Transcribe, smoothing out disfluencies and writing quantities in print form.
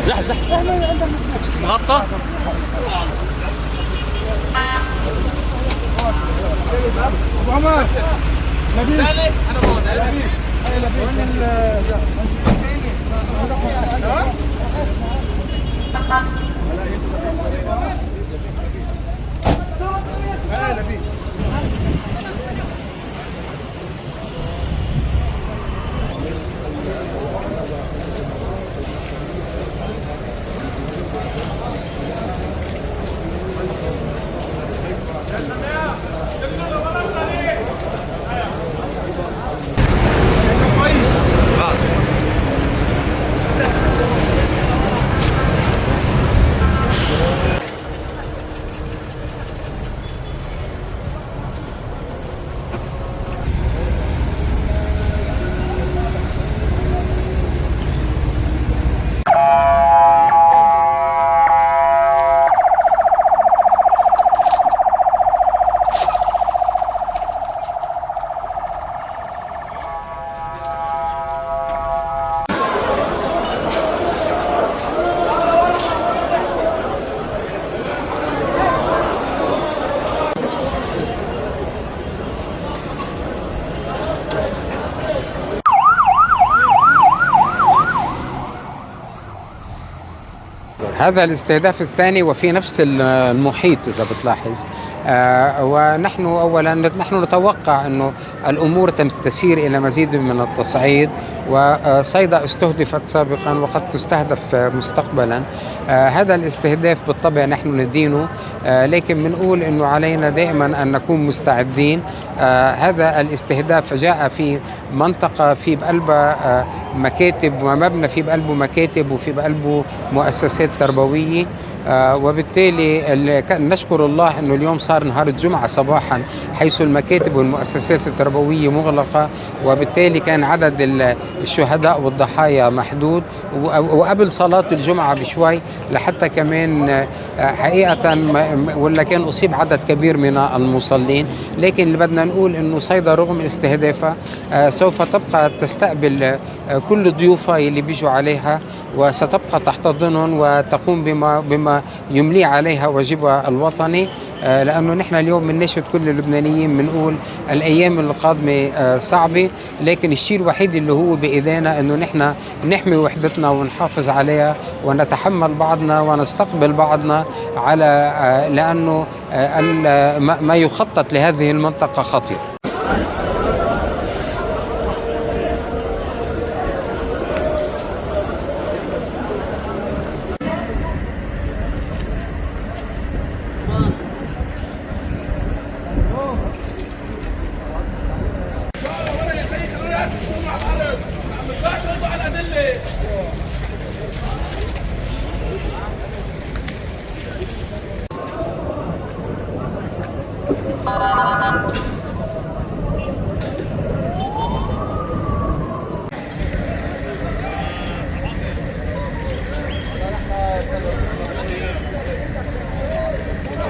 زحزح مغطى. ابو عمر نبيل انا موجود. هذا الاستهداف الثاني وفي نفس المحيط إذا بتلاحظ. ونحن أولا نحن نتوقع أنه الأمور تسير إلى مزيد من التصعيد، وصيدا استهدفت سابقا وقد تستهدف مستقبلا. هذا الاستهداف بالطبع نحن ندينه، لكن بنقول أنه علينا دائما أن نكون مستعدين. هذا الاستهداف جاء في منطقة في بقلبها مكاتب ومبنى في بقلبه مكاتب وفي بقلبه مؤسسات تربوية. وبالتالي نشكر الله أنه اليوم صار نهار الجمعة صباحا، حيث المكاتب والمؤسسات التربوية مغلقة، وبالتالي كان عدد الشهداء والضحايا محدود. وقبل صلاة الجمعة بشوي لحتى كمان حقيقة ولا كان أصيب عدد كبير من المصلين. لكن اللي بدنا نقول أنه صيدا رغم استهدافها سوف تبقى تستقبل كل ضيوفها اللي بيجوا عليها، وستبقى تحتضنهم وتقوم بما يملي عليها واجبها الوطني. لأنه نحن اليوم بنناشد كل اللبنانيين بنقول الأيام القادمة صعبة، لكن الشيء الوحيد اللي هو بإيدينا أنه نحن نحمي وحدتنا ونحافظ عليها ونتحمل بعضنا ونستقبل بعضنا، على لأنه ما يخطط لهذه المنطقة خطير.